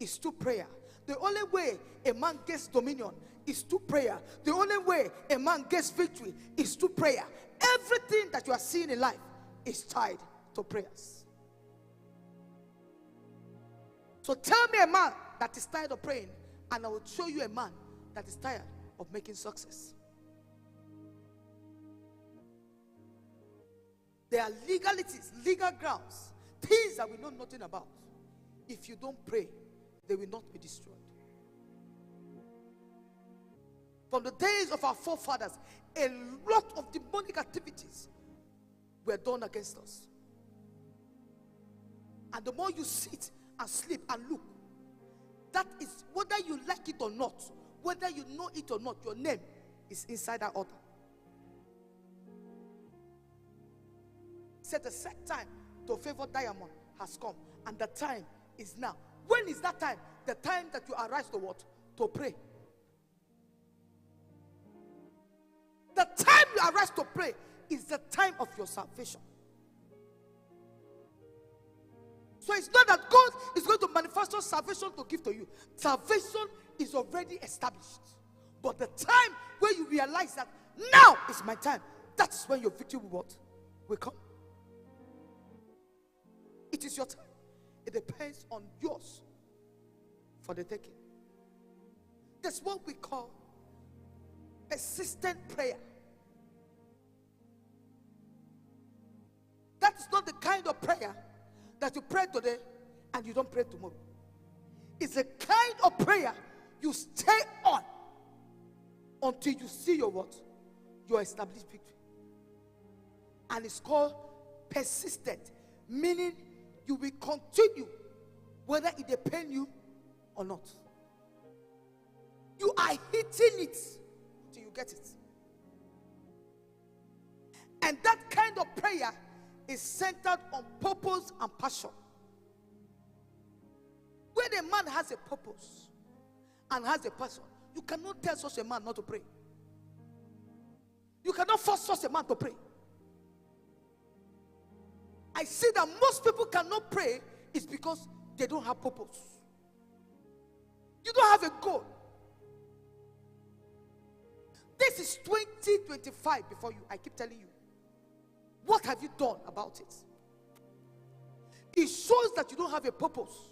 is through prayer. The only way a man gets dominion is through prayer. The only way a man gets victory is through prayer. Everything that you are seeing in life is tied to prayers. So tell me a man that is tired of praying, and I will show you a man that is tired of making success. There are legalities, legal grounds, things that we know nothing about. If you don't pray, they will not be destroyed. From the days of our forefathers, a lot of demonic activities were done against us. And the more you sit and sleep and look, that is, whether you like it or not, whether you know it or not, your name is inside that altar. Said the set time to favor diamond has come, and the time is now. When is that time? The time that you arise to what? To pray. The time you arise to pray is the time of your salvation. So it's not that God is going to manufacture salvation to give to you. Salvation is already established. But the time where you realize that now is my time, that's when your victory will come. It is your time. It depends on yours for the taking. That's what we call persistent prayer. That is not the kind of prayer that you pray today and you don't pray tomorrow. It's a kind of prayer you stay on until you see your what? Your established victory. And it's called persistent, meaning you will continue whether it depends you or not. You are hitting it till you get it. And that kind of prayer is centered on purpose and passion. When a man has a purpose and has a passion, you cannot tell such a man not to pray. You cannot force such a man to pray. I see that most people cannot pray is because they don't have purpose. You don't have a goal. This is 2025 before you. I keep telling you. What have you done about it? It shows that you don't have a purpose.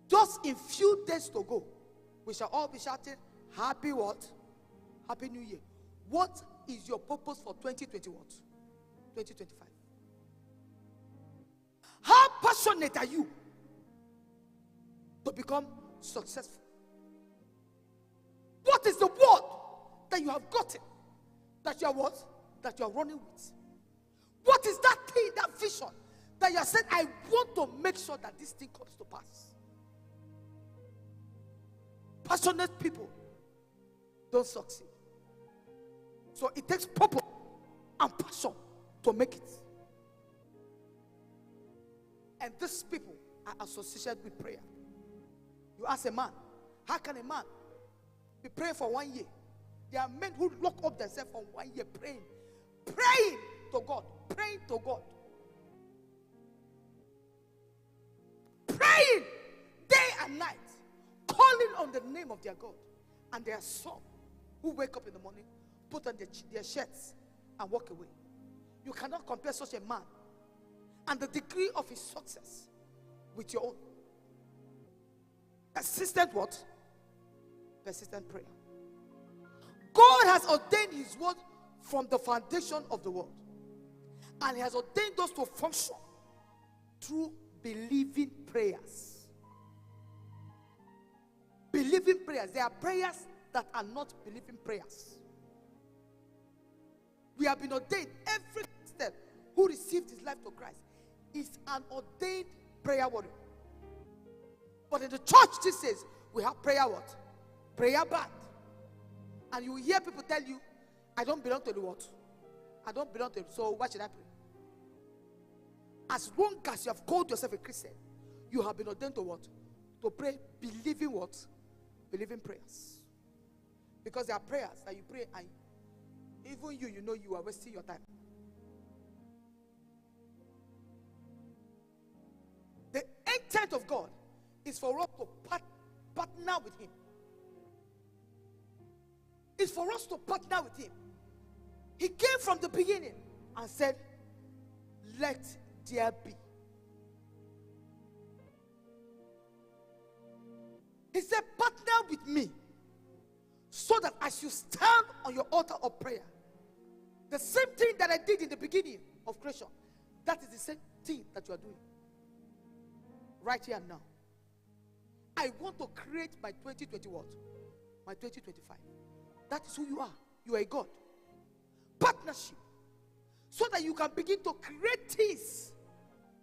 Just in few days to go, we shall all be shouting, happy what? Happy New Year. What is your purpose for 2021? 2025? How passionate are you to become successful? What is the word that you have gotten that you are what? That you are running with? What is that thing, that vision that you have said, I want to make sure that this thing comes to pass? Passionate people don't succeed. So it takes purpose and passion to make it. And these people are associated with prayer. You ask a man, how can a man be praying for 1 year? There are men who lock up themselves for 1 year praying. Praying to God. Praying to God. Praying day and night. Calling on the name of their God. And there are some who wake up in the morning, put on their shirts and walk away. You cannot compare such a man and the degree of his success with your own. Persistent what? Persistent prayer. God has ordained his word from the foundation of the world. And he has ordained us to function through believing prayers. Believing prayers. There are prayers that are not believing prayers. We have been ordained. Every Christian who received his life to Christ is an ordained prayer warrior. But in the church these days, we have prayer what? Prayer band. And you hear people tell you, I don't belong to the what? I don't belong to it, so why should I pray? As long as you have called yourself a Christian, you have been ordained to what? To pray, believing what? Believing prayers. Because there are prayers that you pray and even you know you are wasting your time. The intent of God is for us to partner with him. It's for us to partner with him. He came from the beginning and said, let there be. He said, partner with me so that as you stand on your altar of prayer, the same thing that I did in the beginning of creation, that is the same thing that you are doing right here and now. I want to create my 2020 what? My 2025. That is who you are. You are a God. Partnership. So that you can begin to create things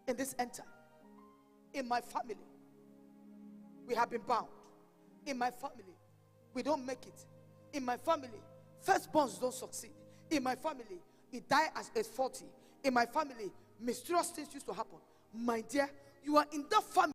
in this end time. In my family, we have been bound. In my family, we don't make it. In my family, firstborns don't succeed. In my family, he died at age 40. In my family, mysterious things used to happen. My dear, you are in that family.